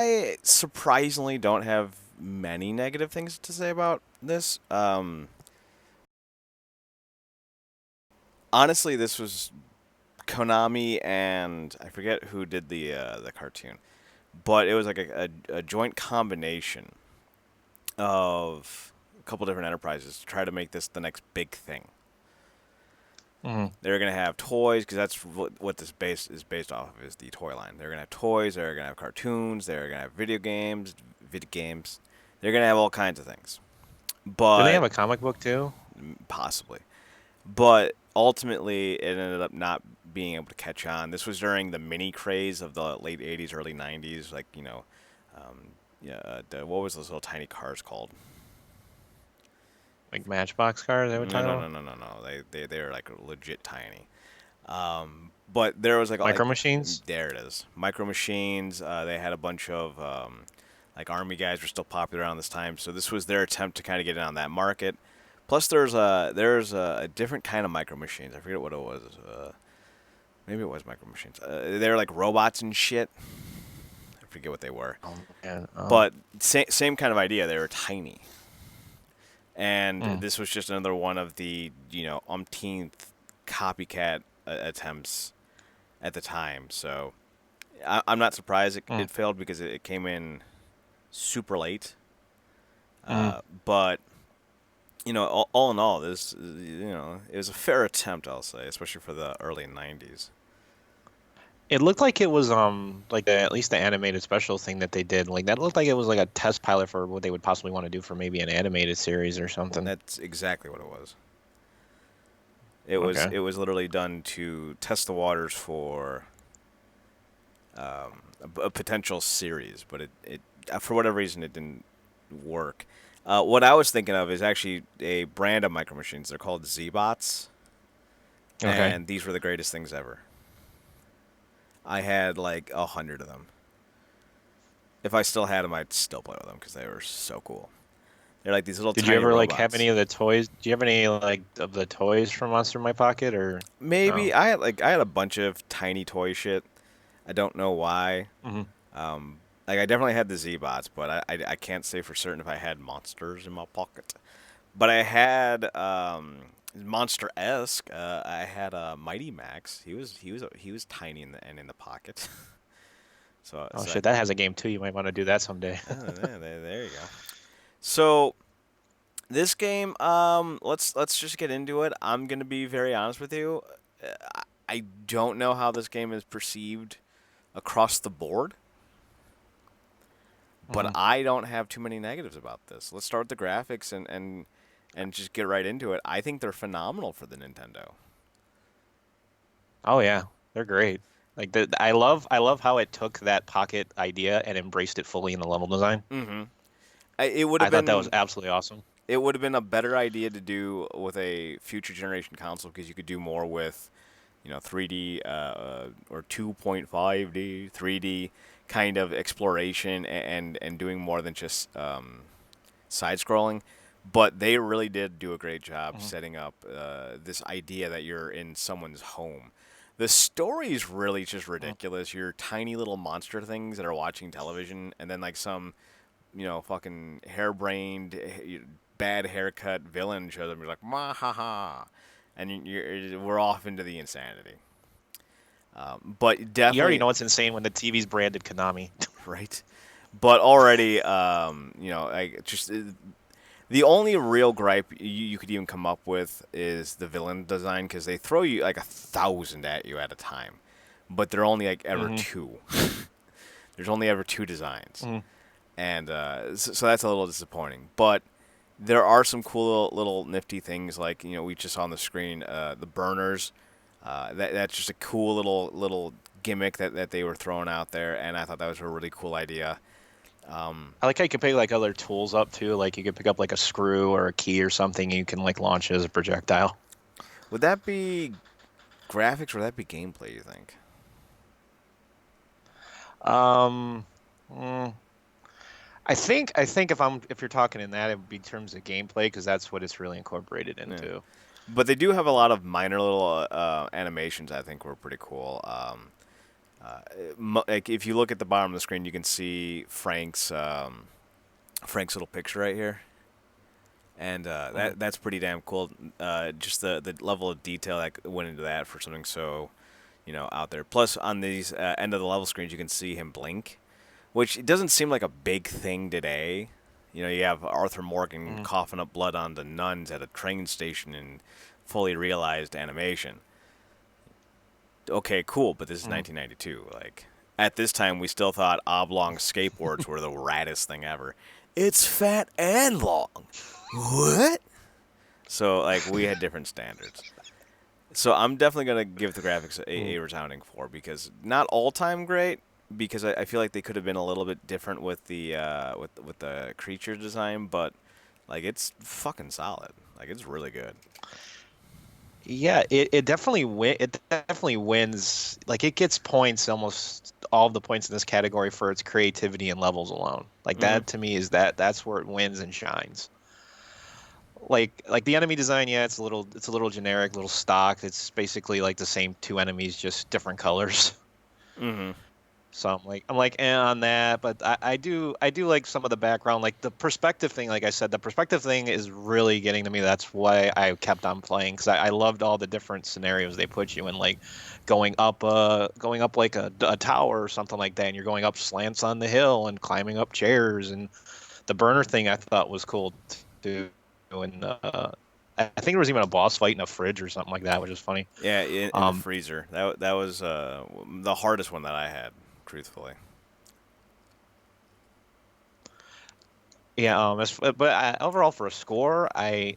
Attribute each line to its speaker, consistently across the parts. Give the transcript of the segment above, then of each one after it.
Speaker 1: I surprisingly don't have many negative things to say about this. Honestly, this was Konami and I forget who did the cartoon, but it was like a joint combination of a couple different enterprises to try to make this the next big thing.
Speaker 2: Mm.
Speaker 1: They're gonna have toys because that's what this base is based off of is the toy line. They're gonna have toys. They're gonna have cartoons. They're gonna have video games. Video games. They're gonna have all kinds of things,
Speaker 2: Do they
Speaker 1: but
Speaker 2: have a comic book too?
Speaker 1: possibly. But ultimately, it ended up not being able to catch on. This was during the mini craze of the late '80s, early '90s. Like yeah, what was those little tiny cars called?
Speaker 2: Like Matchbox cars, they would
Speaker 1: No, no,
Speaker 2: title?
Speaker 1: no, no, no, no. They're like legit tiny. But there was
Speaker 2: Micro Machines?
Speaker 1: there it is. Micro Machines. They had a bunch of like army guys were still popular around this time, so this was their attempt to kind of get in on that market. Plus, there's a different kind of Micro Machines. I forget what it was. Maybe it was Micro Machines. They're like robots and shit. I forget what they were.
Speaker 2: Oh man.
Speaker 1: But same kind of idea. They were tiny, and
Speaker 2: Mm.
Speaker 1: this was just another one of the umpteenth copycat attempts at the time. So I'm not surprised
Speaker 2: Mm.
Speaker 1: it failed because it came in super late.
Speaker 2: Mm.
Speaker 1: But all in all, this it was a fair attempt, I'll say, especially for the early '90s.
Speaker 2: It looked like it was like at least the animated special thing that they did. Like that looked like it was like a test pilot for what they would possibly want to do for maybe an animated series or something.
Speaker 1: That's exactly what it was. It was
Speaker 2: Okay.
Speaker 1: it was literally done to test the waters for a potential series, but it for whatever reason it didn't work. What I was thinking of is actually a brand of micro machines. They're called Z-Bots,
Speaker 2: Okay.
Speaker 1: and these were the greatest things ever. I had like 100 of them. If I still had them, I'd still play with them because they were so cool. They're like these little
Speaker 2: Did you
Speaker 1: tiny
Speaker 2: ever like have any
Speaker 1: robots.
Speaker 2: of the toys? Do you have any like of the toys from Monster in My Pocket or
Speaker 1: Maybe
Speaker 2: no?
Speaker 1: I had a bunch of tiny toy shit. I don't know why.
Speaker 2: Hmm.
Speaker 1: Like I definitely had the Z-Bots, but I can't say for certain if I had monsters in my pocket. But I had monster-esque. I had Mighty Max. He was tiny in the pocket. so
Speaker 2: Oh
Speaker 1: so
Speaker 2: shit, that has a game too. You might want to do that someday.
Speaker 1: there you go. So this game, let's just get into it. I'm gonna be very honest with you. I don't know how this game is perceived across the board, but
Speaker 2: Hmm.
Speaker 1: I don't have too many negatives about this. Let's start with the graphics and just get right into it. I think they're phenomenal for the Nintendo.
Speaker 2: Oh yeah, they're great. Like I love how it took that Pocket idea and embraced it fully in the level design.
Speaker 1: Mm-hmm. It would have
Speaker 2: I thought that was
Speaker 1: been
Speaker 2: absolutely awesome.
Speaker 1: it would have been a better idea to do with a future generation console because you could do more with 3D or 2.5D, 3D kind of exploration and doing more than just side scrolling. But they really did do a great job
Speaker 2: Hmm.
Speaker 1: setting up this idea that you're in someone's home. The story is really just ridiculous. You're tiny little monster things that are watching television, and then like some, fucking harebrained, bad haircut villain shows up. And you're like, ma ha ha, and we're off into the insanity. But
Speaker 2: You already
Speaker 1: definitely,
Speaker 2: know it's insane when the TV's branded Konami.
Speaker 1: right. But already, like just the only real gripe you could even come up with is the villain design because they throw you like 1,000 at you at a time, but they're only like ever
Speaker 2: Hmm.
Speaker 1: two. There's only ever two designs,
Speaker 2: Hmm.
Speaker 1: and so that's a little disappointing. But there are some cool little nifty things like we just saw on the screen the burners. That's just a cool little gimmick that they were throwing out there, and I thought that was a really cool idea.
Speaker 2: I like how you can pick like other tools up too. Like you could pick up like a screw or a key or something, and you can like launch it as a projectile.
Speaker 1: Would that be graphics or would that be gameplay? You think?
Speaker 2: Um, mm, I think if you're talking in that, it would be in terms of gameplay because that's what it's really incorporated
Speaker 1: Yeah.
Speaker 2: into.
Speaker 1: But they do have a lot of minor little animations I think were pretty cool. Like if you look at the bottom of the screen, you can see Frank's little picture right here, and
Speaker 2: Mm.
Speaker 1: that's pretty damn cool. Just the level of detail that went into that for something so out there. Plus, on these end of the level screens, you can see him blink, which it doesn't seem like a big thing today. You have Arthur Morgan
Speaker 2: Mm.
Speaker 1: coughing up blood on the nuns at a train station in fully realized animation. Okay, cool, but this is
Speaker 2: Mm.
Speaker 1: 1992. Like, at this time, we still thought oblong skateboards were the raddest thing ever. It's fat and long. What? So, like, we had different standards. So I'm definitely gonna give the graphics
Speaker 2: Mm.
Speaker 1: a resounding 4 because not all time great because I feel like they could have been a little bit different with the with the creature design, but like it's fucking solid. Like it's really good.
Speaker 2: Yeah, it definitely wins. Like it gets points, almost all of the points in this category for its creativity and levels alone. Like
Speaker 1: Hmm.
Speaker 2: that to me is that's where it wins and shines. Like the enemy design, yeah, it's a little generic, little stock. It's basically like the same two enemies, just different colors.
Speaker 1: Hmm.
Speaker 2: So I'm like on that, but I do like some of the background, like the perspective thing. Like I said, the perspective thing is really getting to me. That's why I kept on playing because I loved all the different scenarios they put you in, like going up like a tower or something like that, and you're going up slants on the hill and climbing up chairs, and the burner thing I thought was cool too. And I think there was even a boss fight in a fridge or something like that, which is funny.
Speaker 1: Yeah, in the
Speaker 2: Um,
Speaker 1: freezer. That was the hardest one that I had, truthfully.
Speaker 2: yeah, but overall for a score, I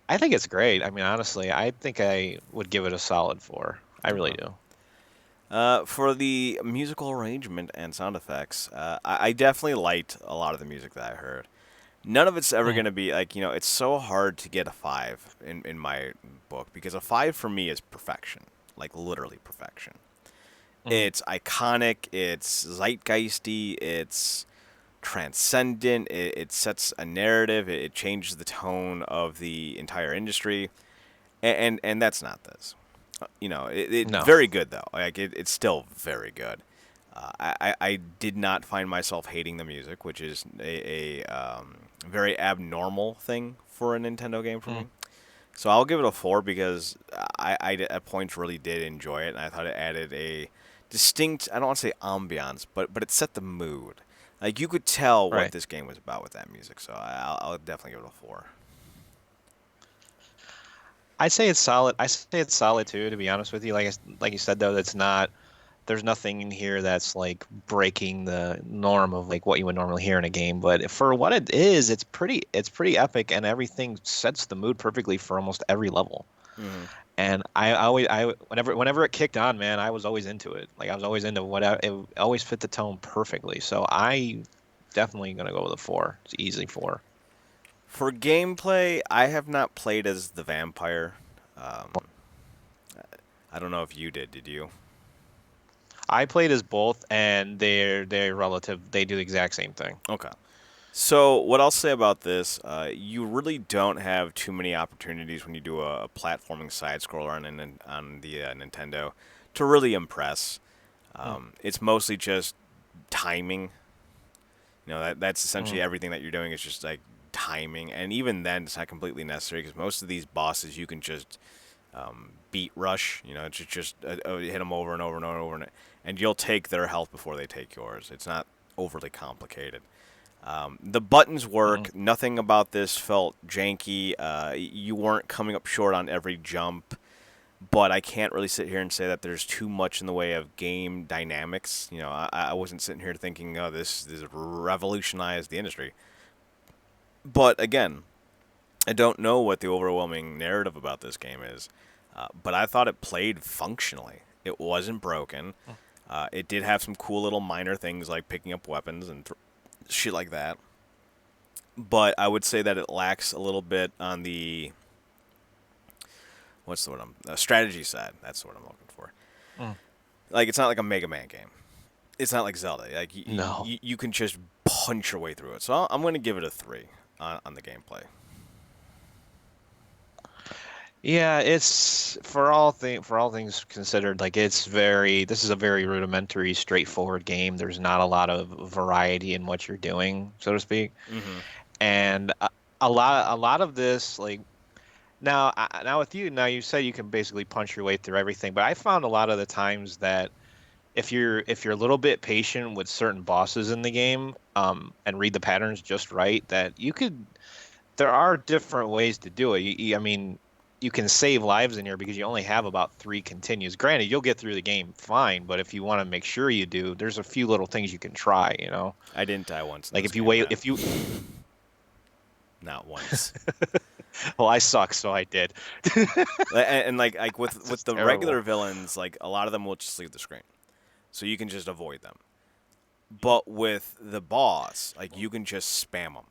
Speaker 2: think it's great. I mean, honestly, I think I would give it a solid 4. I really
Speaker 1: Okay.
Speaker 2: do.
Speaker 1: For the musical arrangement and sound effects, I definitely liked a lot of the music that I heard. None of it's ever
Speaker 2: Mm.
Speaker 1: going to be like, it's so hard to get a 5 in my book because a 5 for me is perfection, like literally perfection.
Speaker 2: Mm.
Speaker 1: It's iconic, it's zeitgeisty, it's transcendent, it sets a narrative, it changes the tone of the entire industry, and that's not this. It
Speaker 2: No.
Speaker 1: very good though. Like it's still very good. I did not find myself hating the music, which is a very abnormal thing for a Nintendo game for
Speaker 2: Mm.
Speaker 1: me. So I'll give it a 4 because I at points really did enjoy it, and I thought it added a distinct, I don't want to say ambiance, but it set the mood. Like you could tell what
Speaker 2: Right.
Speaker 1: this game was about with that music, so I'll definitely give it a 4.
Speaker 2: I say it's solid. I say it's solid too, to be honest with you. Like you said though, it's not. There's nothing in here that's like breaking the norm of like what you would normally hear in a game. But for what it is, it's pretty epic, and everything sets the mood perfectly for almost every level.
Speaker 1: Hmm.
Speaker 2: And whenever it kicked on, man, I was always into it. Like I was always into it always fit the tone perfectly. So I definitely gonna go with a 4. It's easily 4.
Speaker 1: For gameplay, I have not played as the vampire. Um, I don't know if you did. Did you?
Speaker 2: I played as both, and they're relative. They do the exact same thing.
Speaker 1: Okay. So what I'll say about this, you really don't have too many opportunities when you do a platforming side scroller on the Nintendo to really impress.
Speaker 2: Mm.
Speaker 1: It's mostly just timing. That's
Speaker 2: Mm.
Speaker 1: essentially everything that you're doing is just like timing, and even then, it's not completely necessary because most of these bosses you can just beat rush. Just hit them over and over and over and over, and you'll take their health before they take yours. It's not overly complicated. The buttons
Speaker 2: Mm.
Speaker 1: work. Nothing about this felt janky. You weren't coming up short on every jump, but I can't really sit here and say that there's too much in the way of game dynamics. I wasn't sitting here thinking, oh, this revolutionized the industry. But again, I don't know what the overwhelming narrative about this game is, but I thought it played functionally. It wasn't broken.
Speaker 2: Mm.
Speaker 1: It did have some cool little minor things like picking up weapons and shit like that. But I would say that it lacks a little bit on the what's the word strategy side. That's the word I'm looking for.
Speaker 2: Mm.
Speaker 1: Like it's not like a Mega Man game. It's not like Zelda. Like
Speaker 2: No.
Speaker 1: you can just punch your way through it. So I'm going to give it a 3 on the gameplay.
Speaker 2: Yeah, it's for all things considered, like this is a very rudimentary, straightforward game. There's not a lot of variety in what you're doing, so to speak.
Speaker 1: Mm-hmm.
Speaker 2: And a lot of this, like now with you, now you said you can basically punch your way through everything, but I found a lot of the times that if you're a little bit patient with certain bosses in the game, and read the patterns just right, that you could there are different ways to do it. I mean, you can save lives in here because you only have about three continues. Granted, you'll get through the game fine, but if you want to make sure you do, there's a few little things you can try, you know?
Speaker 1: I didn't die once in
Speaker 2: Like
Speaker 1: this
Speaker 2: if you
Speaker 1: game,
Speaker 2: wait,
Speaker 1: Matt.
Speaker 2: if you,
Speaker 1: Not once.
Speaker 2: well, I suck, so I did.
Speaker 1: And like
Speaker 2: It's
Speaker 1: with
Speaker 2: just
Speaker 1: the
Speaker 2: terrible.
Speaker 1: regular villains, like a lot of them will just leave the screen, so you can just avoid them. But with the boss, like you can just spam them.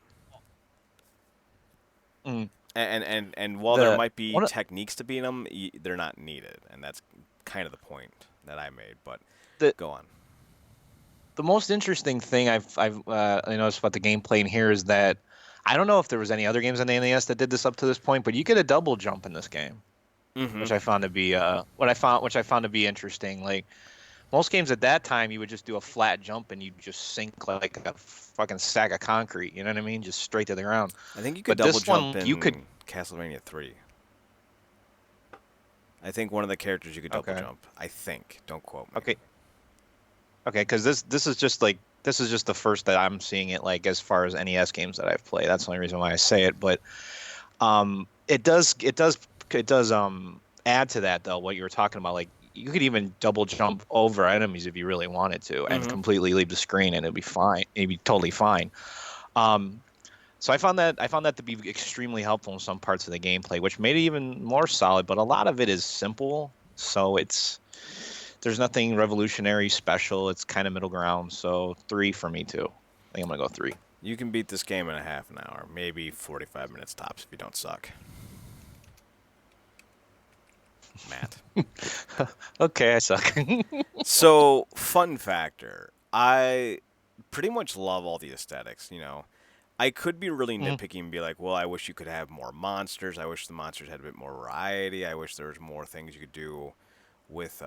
Speaker 2: Mm.
Speaker 1: And while there
Speaker 2: The
Speaker 1: might be
Speaker 2: one of
Speaker 1: techniques to beat them, they're not needed, and that's kind of the point that I made. But
Speaker 2: the
Speaker 1: go on.
Speaker 2: the most interesting thing I've I noticed about the gameplay in here is that I don't know if there was any other games on the NES that did this up to this point, but you get a double jump in this game,
Speaker 1: Mm-hmm.
Speaker 2: which I found to be which I found to be interesting. Like most games at that time, you would just do a flat jump and you just sink like a fucking sack of concrete. You know what I mean? Just straight to the ground.
Speaker 1: I think you could
Speaker 2: But
Speaker 1: double
Speaker 2: this
Speaker 1: jump
Speaker 2: one, you could.
Speaker 1: in Castlevania 3. I think one of the characters you could double
Speaker 2: Okay.
Speaker 1: jump. I think. Don't quote me.
Speaker 2: Okay. Okay. Because this is just like this is just the first that I'm seeing it like as far as NES games that I've played. That's the only reason why I say it. But it does add to that though what you were talking about. Like you could even double jump over enemies if you really wanted to and
Speaker 1: Mm-hmm.
Speaker 2: completely leave the screen and it'd be fine. It'd be totally fine. Um, So I found that to be extremely helpful in some parts of the gameplay, which made it even more solid. But a lot of it is simple, so there's nothing revolutionary special. It's kind of middle ground. So three for me too. I think I'm gonna go three.
Speaker 1: You can beat this game in a half an hour, maybe 45 minutes tops if you don't suck. Matt.
Speaker 2: Okay, I suck.
Speaker 1: So, fun factor. I pretty much love all the aesthetics, you know. I could be really
Speaker 2: Mhm.
Speaker 1: nitpicky and be like, well, I wish you could have more monsters. I wish the monsters had a bit more variety. I wish there was more things you could do with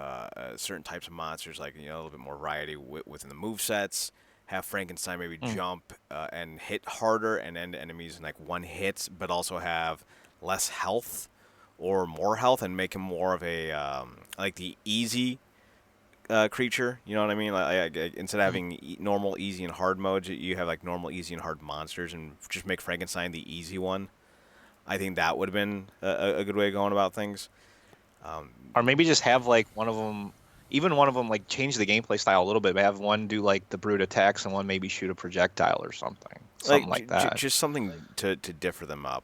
Speaker 1: certain types of monsters, like, you know, a little bit more variety within the move sets. Have Frankenstein maybe
Speaker 2: Mm.
Speaker 1: jump and hit harder and end enemies in like one hit, but also have less health or more health and make him more of a like the easy creature. You know what I mean? Like, instead of
Speaker 2: Mm.
Speaker 1: having normal, easy, and hard modes, you have like normal, easy, and hard monsters, and just make Frankenstein the easy one. I think that would have been a good way of going about things. Um,
Speaker 2: Or maybe just have like one of them, even one of them, like change the gameplay style a little bit. Have one do like the brute attacks and one maybe shoot a projectile or something
Speaker 1: like
Speaker 2: like that.
Speaker 1: just something to differ them up.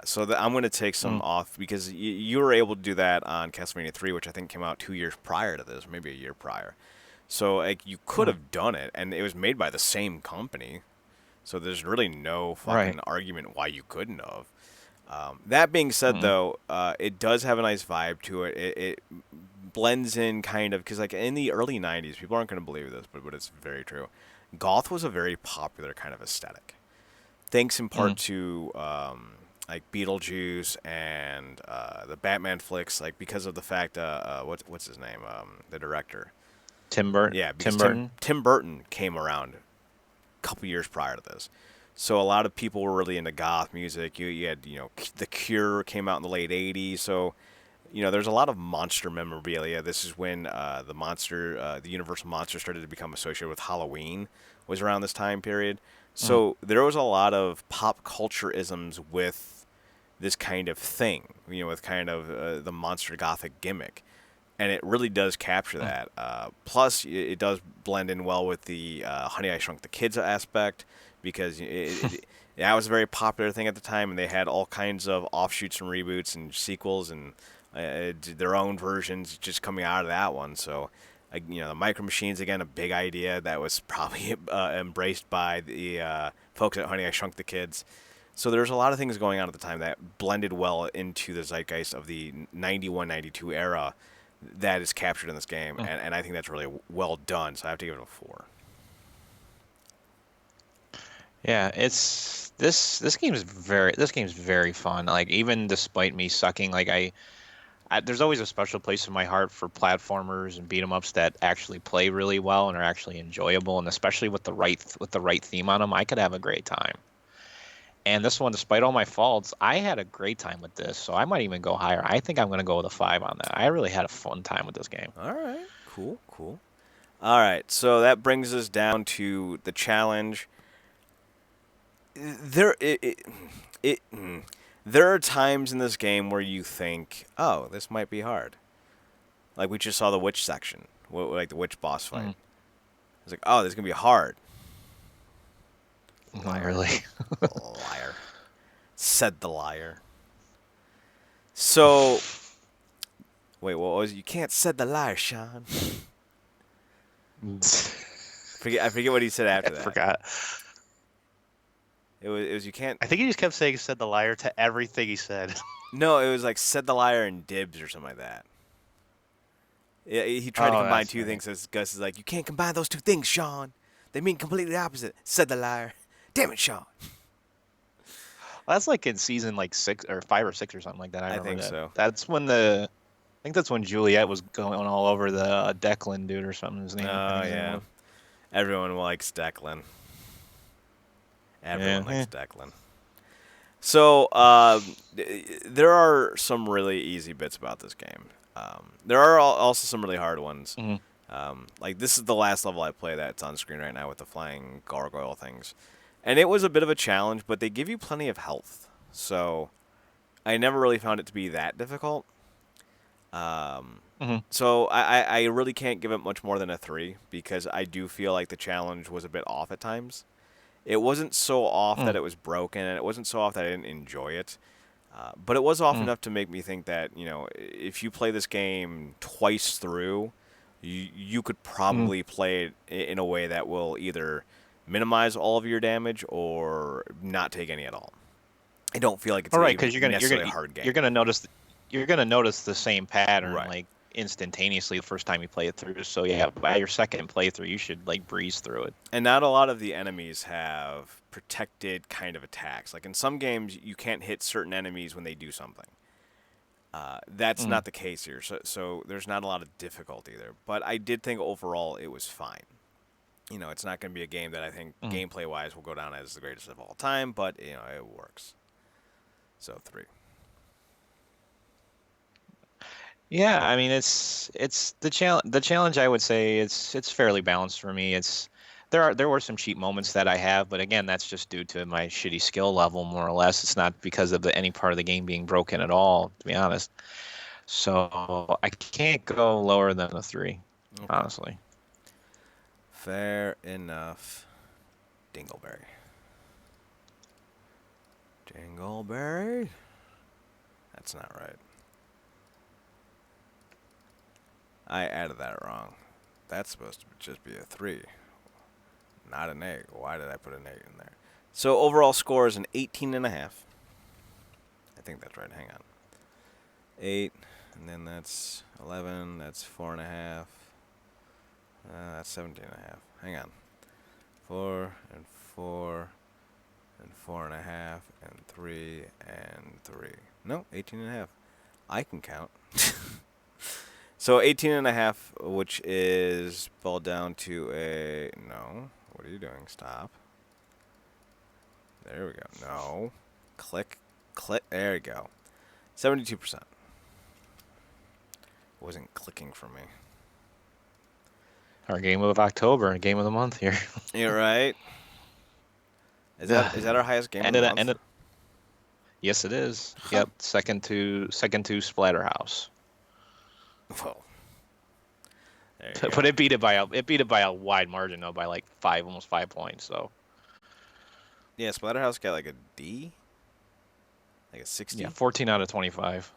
Speaker 1: So that I'm going to take some
Speaker 2: Mm.
Speaker 1: off because you were able to do that on Castlevania 3, which I think came out 2 years prior to this, maybe a year prior. So like you could
Speaker 2: Mm.
Speaker 1: have done it, and it was made by the same company. So there's really no
Speaker 2: Right.
Speaker 1: fucking argument why you couldn't have. That being said,
Speaker 2: Mm.
Speaker 1: though, it does have a nice vibe to it. It blends in kind of because like in the early '90s, people aren't going to believe this, but it's very true. Goth was a very popular kind of aesthetic, thanks in part
Speaker 2: Mm.
Speaker 1: to like Beetlejuice and the Batman flicks, like because of the fact what's his name, the director. Yeah, because
Speaker 2: Tim
Speaker 1: Tim
Speaker 2: Burton.
Speaker 1: Tim Burton came around a couple years prior to this. So a lot of people were really into goth music. You had, you know, The Cure came out in the late '80s. So, you know, there's a lot of monster memorabilia. This is when the Universal monster started to become associated with Halloween. Was around this time period.
Speaker 2: Mm.
Speaker 1: So there was a lot of pop culture isms with this kind of thing. You know, with kind of the monster gothic gimmick, and it really does capture
Speaker 2: Mm.
Speaker 1: that. Plus, it does blend in well with the Honey I Shrunk the Kids aspect because that was a very popular thing at the time, and they had all kinds of offshoots and reboots and sequels and their own versions just coming out of that one. So, you know, the Micro Machines again, a big idea that was probably embraced by the folks at Honey I Shrunk the Kids. So there's a lot of things going on at the time that blended well into the zeitgeist of the 91, 92 era that is captured in this game,
Speaker 2: Mm.
Speaker 1: and I think that's really well done. So I have to give it a 4.
Speaker 2: Yeah, This game's very fun. Like even despite me sucking, like there's always a special place in my heart for platformers and beat 'em ups that actually play really well and are actually enjoyable, and especially with the right theme on them, I could have a great time. And this one, despite all my faults, I had a great time with this. So I might even go higher. I think I'm going to go with a 5 on that. I really had a fun time with this game.
Speaker 1: All right, cool, cool. All right, so that brings us down to the challenge. There, there are times in this game where you think, "Oh, this might be hard." Like we just saw the witch section, like the witch boss fight.
Speaker 2: Mm-hmm.
Speaker 1: It's like, "Oh, this is gonna be hard."
Speaker 2: Not
Speaker 1: Liar,
Speaker 2: really.
Speaker 1: liar, said the liar. So, wait, what was you can't said the liar, Sean? I forget what he said
Speaker 2: I
Speaker 1: after that.
Speaker 2: forgot.
Speaker 1: It was you can't.
Speaker 2: I think he just kept saying "said the liar" to everything he said.
Speaker 1: No, it was like said the liar and dibs or something like that. Yeah, he tried to
Speaker 2: Oh,
Speaker 1: combine
Speaker 2: that's
Speaker 1: two
Speaker 2: right.
Speaker 1: things. As Gus is like, you can't combine those two things, Sean. They mean completely opposite. Said the liar. Damn it, Sean.
Speaker 2: Well, that's like in season like 6 or 5 or 6 or something like that. I
Speaker 1: I
Speaker 2: remember
Speaker 1: think
Speaker 2: that.
Speaker 1: so.
Speaker 2: That's when I think that's when Juliet was going all over the Declan dude or something. His name. I
Speaker 1: Oh
Speaker 2: think his name
Speaker 1: yeah,
Speaker 2: was.
Speaker 1: everyone likes Declan. Everyone
Speaker 2: Yeah.
Speaker 1: likes Declan. So there are some really easy bits about this game. There are also some really hard ones.
Speaker 2: Mm-hmm.
Speaker 1: Like this is the last level I play that's on screen right now with the flying gargoyle things, and it was a bit of a challenge, but they give you plenty of health, so I never really found it to be that difficult.
Speaker 2: Mm-hmm.
Speaker 1: So I really can't give it much more than a 3 because I do feel like the challenge was a bit off at times. It wasn't so off that it was broken, and it wasn't so off that I didn't enjoy it. But it was off
Speaker 2: Mm-hmm.
Speaker 1: enough to make me think that, if you play this game twice through, you could
Speaker 2: Mm-hmm.
Speaker 1: probably play it in a way that will either minimize all of your damage or not take any at all. I don't feel like it's
Speaker 2: All right,
Speaker 1: even
Speaker 2: because
Speaker 1: necessarily a hard game.
Speaker 2: you're gonna notice the same pattern
Speaker 1: Right.
Speaker 2: like instantaneously the first time you play it through. So yeah, by your second playthrough, you should like breeze through it.
Speaker 1: And not a lot of the enemies have protected kind of attacks. Like in some games, you can't hit certain enemies when they do something. That's
Speaker 2: Mm.
Speaker 1: not the case here, so there's not a lot of difficulty there. But I did think overall it was fine. It's not going to be a game that I think
Speaker 2: Mm.
Speaker 1: gameplay-wise will go down as the greatest of all time, but it works. So 3.
Speaker 2: Yeah, I mean it's the challenge. The challenge I would say it's fairly balanced for me. There were some cheap moments that I have, but again, that's just due to my shitty skill level more or less. It's not because of any part of the game being broken at all, to be honest. So I can't go lower than a 3,
Speaker 1: Okay.
Speaker 2: honestly.
Speaker 1: Fair enough. Dingleberry. Dingleberry? That's not right. I added that wrong. That's supposed to just be a 3, not an 8. Why did I put an 8 in there? So overall score is an 18.5. I think that's right. Hang on. 8, and then that's 11. That's 4.5. That's 17.5. Hang on. 4 and 4 and 4.5 and 3 and 3. No, 18.5. I can count. So 18.5, which is boiled down to a no. What are you doing? Stop. There we go. No. Click. There we go. 72%. Wasn't clicking for me.
Speaker 2: Our game of October, game of the month here.
Speaker 1: You're right. Is that our highest game of the month?
Speaker 2: Yes, it is.
Speaker 1: Huh.
Speaker 2: Yep, second to Splatterhouse.
Speaker 1: Well, there you
Speaker 2: But
Speaker 1: go.
Speaker 2: it beat it by a wide margin though, by like almost 5 points. So
Speaker 1: Yeah, Splatterhouse got like a D, like a 60.
Speaker 2: yeah, 14 out of 25.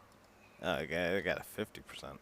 Speaker 1: Oh, okay, it got a 50%.